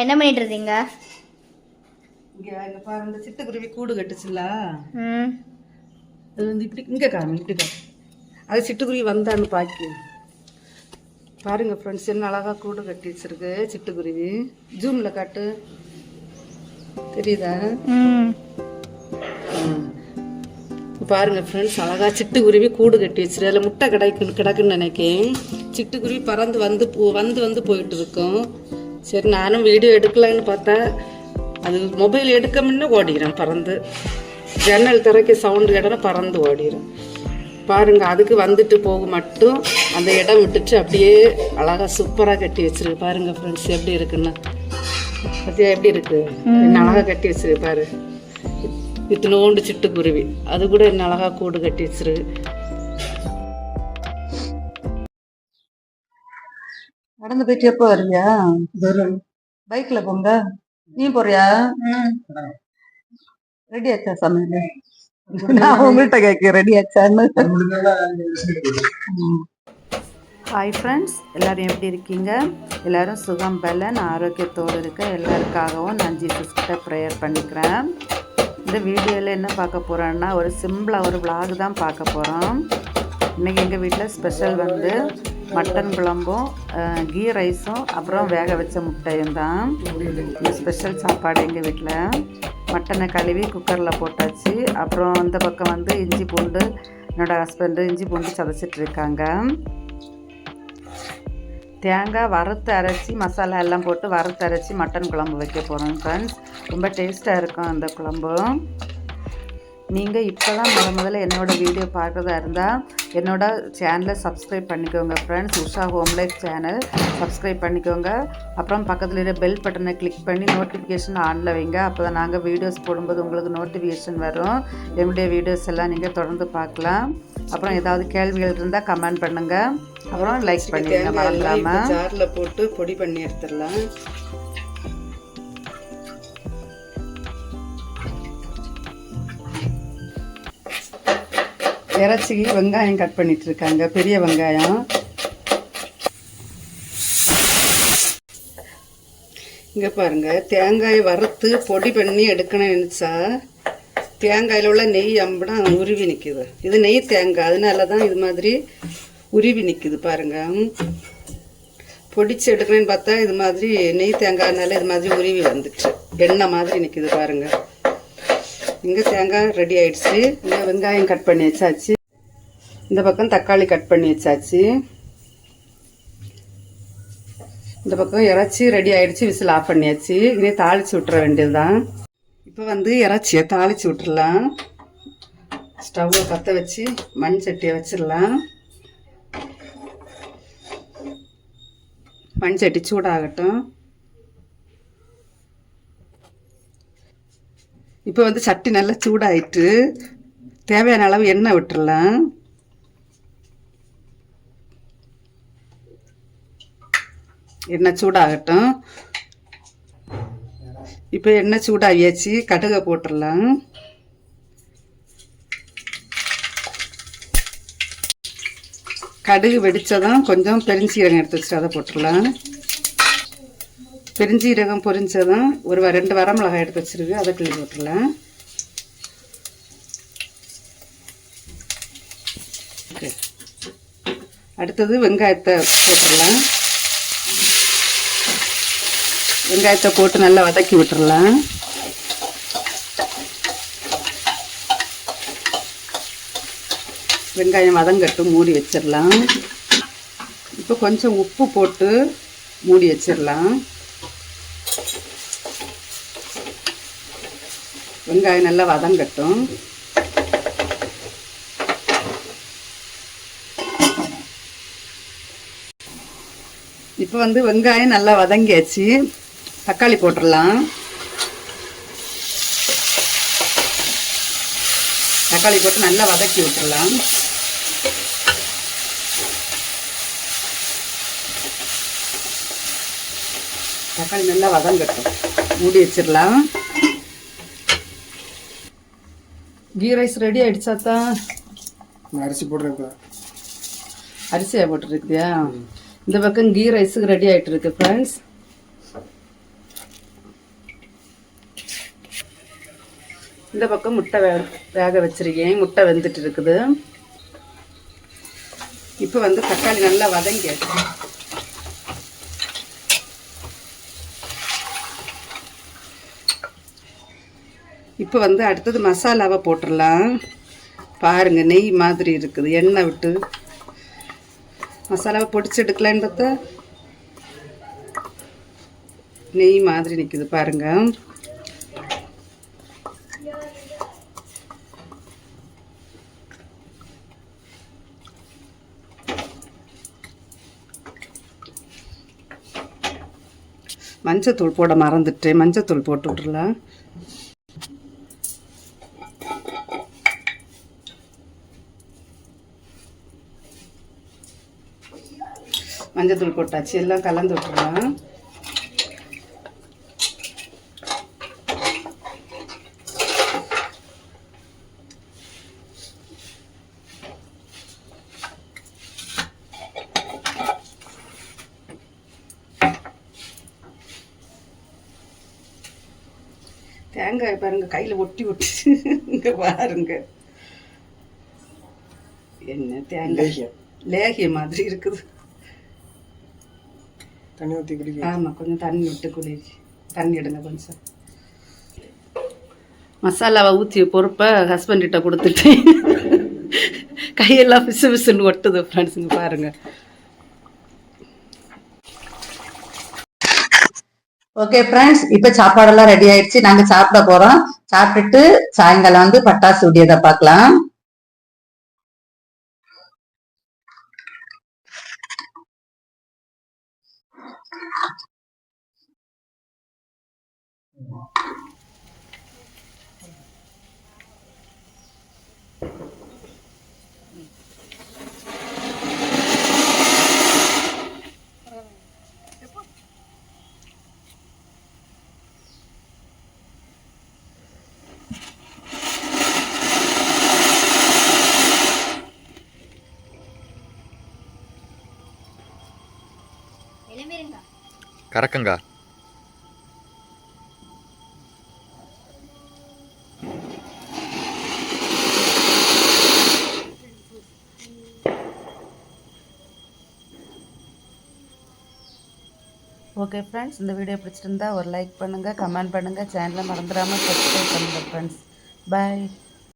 என்ன பண்ணிட்டு இருக்கீங்க? இங்க பாரு, இந்த சிட்டுக்குருவி கூடு கட்டுச்சுல்ல, அது வந்து இப்படி இங்க காமி இப்படி காமி. அது சிட்டுக்குருவி வந்தான்னு பாக்கி பாருங்க ஃப்ரெண்ட்ஸ், என்ன அழகா கூடு கட்டி வச்சிருக்கு சிட்டுக்குருவி. ஜூம்ல காட்டு, தெரியுதா? பாருங்க ஃப்ரெண்ட்ஸ், அழகா சிட்டுக்குருவி கூடு கட்டி வச்சிருக்கு. அதில் முட்டை கிடக்குன்னு நினைக்கேன். சிட்டுக்குருவி பறந்து வந்து போயிட்டு இருக்கோம். சரி, நானும் வீடியோ எடுக்கலான்னு பார்த்தா அது மொபைல் எடுக்க முன்னே ஓடிடும் பறந்து. ஜன்னல் திறக்க சவுண்டு இடம்னா பறந்து ஓடிடும். பாருங்க, அதுக்கு வந்துட்டு போக மட்டும் அந்த இடம் விட்டுட்டு அப்படியே அழகா சூப்பராக கட்டி வச்சிருக்கு. பாருங்க ஃப்ரெண்ட்ஸ், எப்படி இருக்குன்னா பத்தியா எப்படி இருக்கு? என்ன அழகா கட்டி வச்சிருக்கு பாரு. இத்தினோண்டு சிட்டுக்குருவி அது கூட என்ன அழகா கூடு கட்டி வச்சிருக்கு. நடந்து போயிட்டு எப்போ வருவியா? பைக்ல போங்க. நீ போறியா? ரெடி ஆச்சா சமையல்? நான் உங்கள்கிட்ட கேட்க ரெடி ஆச்சான்னு. ஹாய் ஃப்ரெண்ட்ஸ், எல்லோரும் எப்படி இருக்கீங்க? எல்லோரும் சுகம் பலன் ஆரோக்கியத்தோடு இருக்க எல்லாருக்காகவும் நான் ஜீசஸ் கிட்ட ப்ரேயர் பண்ணிக்கிறேன். இந்த வீடியோவில் என்ன பார்க்க போகிறோன்னா, ஒரு சிம்பிளாக ஒரு விலாக் தான் பார்க்க போகிறோம். இன்றைக்கி எங்கள் வீட்டில் ஸ்பெஷல் வந்து மட்டன் குழம்பும் கீ ரைஸும் அப்புறம் வேக வச்ச முட்டையும் தான் இந்த ஸ்பெஷல் சாப்பாடு எங்கள் வீட்டில். மட்டனை கழுவி குக்கரில் போட்டாச்சு. அப்புறம் அந்த பக்கம் வந்து இஞ்சி பூண்டு, என்னோடய ஹஸ்பண்டு இஞ்சி பூண்டு சதைச்சிட்ருக்காங்க. தேங்காய் வறுத்து அரைச்சி மசாலா எல்லாம் போட்டு வறுத்து அரைச்சி மட்டன் குழம்பு வைக்க போகிறோம் ஃப்ரெண்ட்ஸ். ரொம்ப டேஸ்ட்டாக இருக்கும் அந்த குழம்பு. நீங்கள் இப்போ தான் முதல்ல என்னோடய வீடியோ பார்க்குறதா இருந்தால் என்னோடய சேனலை சப்ஸ்கிரைப் பண்ணிக்கோங்க friends. Usha home life channel subscribe பண்ணிக்கோங்க. அப்புறம் பக்கத்தில் இருக்கிற பெல் பட்டனை கிளிக் பண்ணி நோட்டிஃபிகேஷன் ஆனில் வைங்க. அப்போ தான் நாங்கள் வீடியோஸ் போடும்போது உங்களுக்கு நோட்டிஃபிகேஷன் வரும். என்னுடைய வீடியோஸ் எல்லாம் நீங்கள் தொடர்ந்து பார்க்கலாம். அப்புறம் ஏதாவது கேள்விகள் இருந்தால் கமெண்ட் பண்ணுங்கள். அப்புறம் லைக் பண்ணிடுங்க மறந்துடாமல். ஜாரில் போட்டு பொடி பண்ணி எடுத்துடலாம். இறைச்சிக்கு வெங்காயம் கட் பண்ணிட்டு இருக்காங்க, பெரிய வெங்காயம். இங்கே பாருங்க, தேங்காயை வறுத்து பொடி பண்ணி எடுக்கணும்னு நினச்சா தேங்காயில் உள்ள நெய் அம்புனா உருவி நிற்குது. இது நெய் தேங்காய், அதனால தான் இது மாதிரி உருவி நிற்குது பாருங்க. பொடிச்சு எடுக்கணும்னு பார்த்தா இது மாதிரி நெய் தேங்காய்னால இது மாதிரி உருவி வந்துச்சு, எண்ணெய் மாதிரி நிற்குது பாருங்க. இங்கே தேங்காய் ரெடி ஆயிடுச்சு. இங்கே வெங்காயம் கட் பண்ணி வச்சாச்சு. இந்த பக்கம் தக்காளி கட் பண்ணி வச்சாச்சு. இந்த பக்கம் இறைச்சி ரெடி ஆயிடுச்சு, விசில் ஆஃப் பண்ணியாச்சு. இனி தாளிச்சு விட்டுற வேண்டியது தான். இப்போ வந்து இறைச்சியை தாளிச்சு விட்டுடலாம். ஸ்டவ்வை பற்ற வச்சு மண் சட்டியை வச்சிடலாம். மண் சட்டி சூடாகட்டும். இப்போ வந்து சட்டி நல்லா சூடாயிட்டு தேவையான அளவு எண்ணெய் விட்டுடலாம். எண்ணெய் சூடாகட்டும். இப்போ எண்ணெய் சூடாகியாச்சு, கடுகை போட்டுடலாம். கடுகு வெடித்ததும் கொஞ்சம் பெருஞ்சீரகம் எடுத்து வச்சுட்டு அதை போட்டுடலாம். பெருஞ்சீரகம் பொரிஞ்சதும் ஒரு 2 வரமிளகாய் எடுத்து வச்சிருக்கு, அதை கிள்ளி போட்டுடலாம். அடுத்தது வெங்காயத்தை போட்டுடலாம். வெங்காயத்தை போட்டு நல்லா வதக்கி விட்டுடலாம். வெங்காயம் வதங்கட்டும், மூடி வச்சிடலாம். இப்போ கொஞ்சம் உப்பு போட்டு மூடி வச்சிடலாம். வெங்காயம் நல்லா வதங்கட்டும். இப்போ வந்து வெங்காயம் நல்லா வதங்கியாச்சு. தக்காளி போட்டுடலாம். தக்காளி போட்டு நல்லா வதக்கி விட்டுடலாம். தக்காளி நல்லா வதங்கட்டும், மூடி வச்சிடலாம். கீ ரைஸ் ரெடி ஆயிடுச்சா தான்? அரிசி போட்டுருக்கேன். அரிசியாக போட்டுருக்குதியா? இந்த பக்கம் கீ ரைஸுக்கு ரெடி ஆகிட்டு இருக்கு ஃப்ரெண்ட்ஸ். இந்த பக்கம் முட்டை வேக வச்சிருக்கேன். முட்டை வெந்துட்டு இருக்குது. இப்போ வந்து தக்காளி நல்லா வதங்கியாச்சு. இப்போ வந்து அடுத்தது மசாலாவை போட்டுடலாம். பாருங்கள், நெய் மாதிரி இருக்குது. எண்ணெய் விட்டு மசாலாவை பொடிச்சு எடுக்கலான்னு பார்த்தா நெய் மாதிரி நிற்குது பாருங்கள். மஞ்சத்தூள் போட மறந்துட்டேன். மஞ்சத்தூள் போட்டு விட்றலாம். மஞ்சத்தூள் போட்டாச்சு. எல்லாம் கலந்து விட்டுறலாம். தேங்காய் பாருங்க, கையில் ஒட்டி ஒட்டிச்சு. இங்கே பாருங்க, என்ன தேங்காய் லேகிய மாதிரி இருக்குது. தண்ணி ஊற்றி குடிக்க. ஆமாம், கொஞ்சம் தண்ணி விட்டு குடி. தண்ணி எடுங்க கொஞ்சம். மசாலாவை ஊற்றி பொறுப்பை ஹஸ்பண்ட்கிட்ட கொடுத்துட்டேன். கையெல்லாம் பிசு பிசுன்னு ஒட்டுது ஃப்ரெண்ட்ஸுங்க பாருங்கள். ஓகே ஃப்ரெண்ட்ஸ், இப்போ சாப்பாடெல்லாம் ரெடி ஆயிடுச்சு. நாங்கள் சாப்பிட போகிறோம். சாப்பிட்டுட்டு சாயங்காலம் வந்து பட்டாசு வெடியதை பார்க்கலாம். கறக்குங்க. ஓகே ஃப்ரெண்ட்ஸ், இந்த வீடியோ பிடிச்சிருந்தா ஒரு லைக் பண்ணுங்கள், கமெண்ட் பண்ணுங்கள், சேனலை மறந்துடாமல் சப்ஸ்கிரைப் பண்ணுங்கள் ஃப்ரெண்ட்ஸ். பாய்.